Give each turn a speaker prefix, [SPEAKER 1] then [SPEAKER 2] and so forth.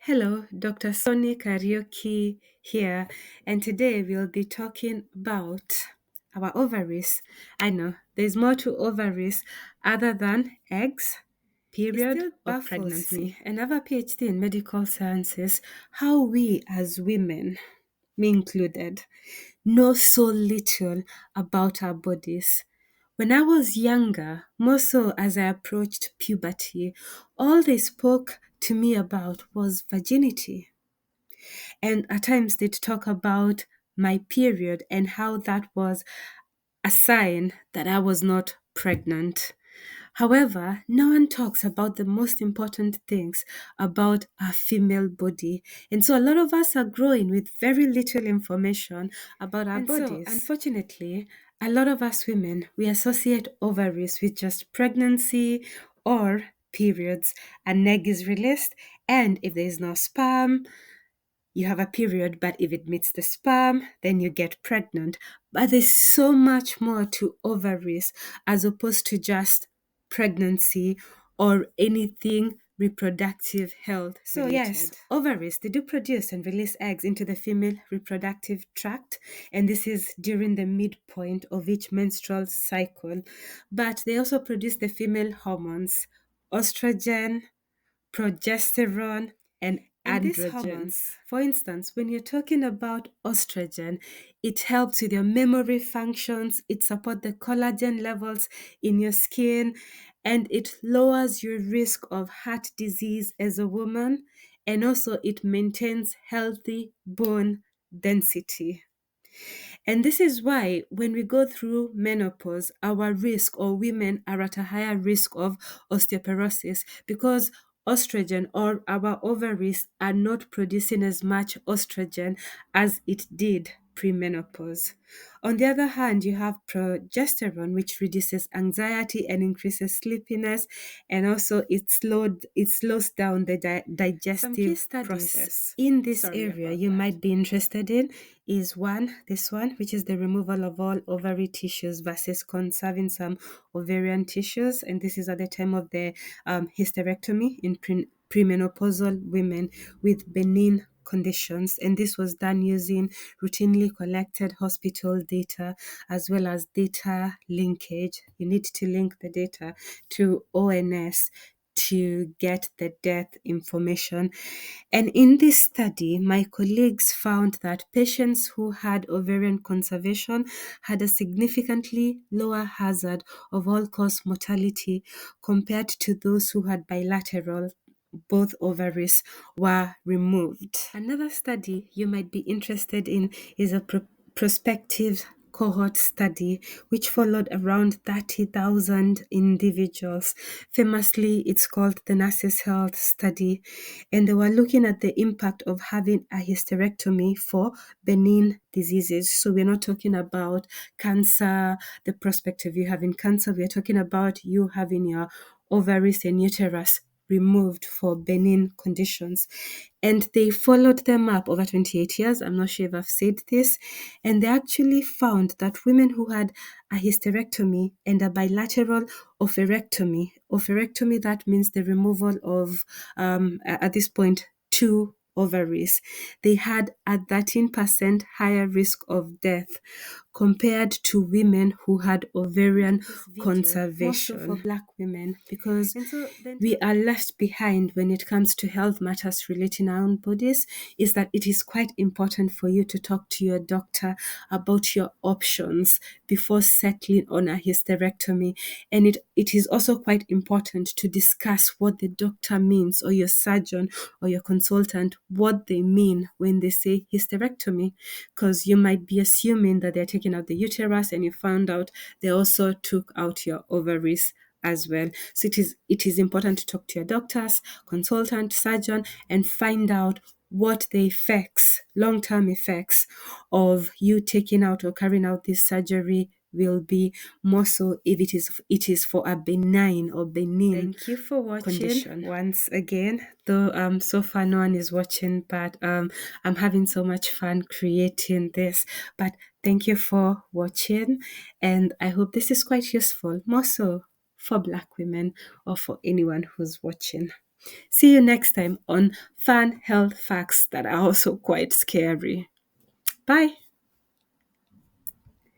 [SPEAKER 1] Hello, Dr. Sony Karaoke here, and today we'll be talking about our ovaries. I know there's more to ovaries other than eggs,
[SPEAKER 2] It
[SPEAKER 1] period,
[SPEAKER 2] still
[SPEAKER 1] or
[SPEAKER 2] baffles
[SPEAKER 1] pregnancy.
[SPEAKER 2] me.
[SPEAKER 1] And I have a PhD in medical sciences, how we as women, me included, know so little about our bodies. When I was younger, more so as I approached puberty, all they spoke to me about was virginity. And at times they'd talk about my period and how that was a sign that I was not pregnant. However, no one talks about the most important things about our female body. And so a lot of us are growing with very little information about our bodies. Unfortunately, a lot of us women, we associate ovaries with just pregnancy or periods. An egg is released, and if there is no sperm, you have a period, but if it meets the sperm, then you get pregnant. But there's so much more to ovaries as opposed to just pregnancy or anything reproductive health so related. Yes, ovaries, they do produce and release eggs into the female reproductive tract, and this is during the midpoint of each menstrual cycle. But they also produce the female hormones, estrogen, progesterone, and these
[SPEAKER 2] Androgens.
[SPEAKER 1] hormones, for instance, when you're talking about estrogen, it helps with your memory functions, it supports the collagen levels in your skin, and it lowers your risk of heart disease as a woman, and also it maintains healthy bone density. And this is why when we go through menopause, our risk or women are at a higher risk of osteoporosis because estrogen or our ovaries are not producing as much estrogen as it did premenopause. On the other hand, you have progesterone, which reduces anxiety and increases sleepiness, and also it slows down the
[SPEAKER 2] Some key
[SPEAKER 1] digestive
[SPEAKER 2] studies
[SPEAKER 1] process. In this
[SPEAKER 2] sorry
[SPEAKER 1] area,
[SPEAKER 2] about
[SPEAKER 1] you
[SPEAKER 2] that.
[SPEAKER 1] might be interested in is this one, which is the removal of all ovary tissues versus conserving some ovarian tissues. And this is at the time of the hysterectomy in premenopausal women with benign conditions. And this was done using routinely collected hospital data as well as data linkage. You need to link the data to ONS to get the death information. And in this study, my colleagues found that patients who had ovarian conservation had a significantly lower hazard of all cause mortality compared to those who had bilateral, both ovaries were removed. Another study you might be interested in is a prospective cohort study which followed around 30,000 individuals. Famously, it's called the Nurses Health Study, and they were looking at the impact of having a hysterectomy for benign diseases. So we're not talking about cancer, the prospect of you having cancer. We're talking about you having your ovaries and uterus removed for benign conditions. And they followed them up over 28 years. I'm not sure if I've said this. And they actually found that women who had a hysterectomy and a bilateral oophorectomy, that means the removal of, at this point, two ovaries, they had a 13% higher risk of death compared to women who had ovarian conservation. More so for Black women, because we are left behind when it comes to health matters relating our own bodies, is that it is quite important for you to talk to your doctor about your options before settling on a hysterectomy. And it is also quite important to discuss what the doctor means, or your surgeon or your consultant, what they mean when they say hysterectomy, because you might be assuming that they're taking out the uterus and you found out they also took out your ovaries as well. So it is important to talk to your doctors, consultant, surgeon, and find out what the effects, long-term effects of you taking out or carrying out this surgery will be, more so if it is for a benign or benign. Thank you for watching condition. Once again, though so far no one is watching, but I'm having so much fun creating this. But thank you for watching, and I hope this is quite useful, more so for Black women or for anyone who's watching. See you next time on fun health facts that are also quite scary. Bye.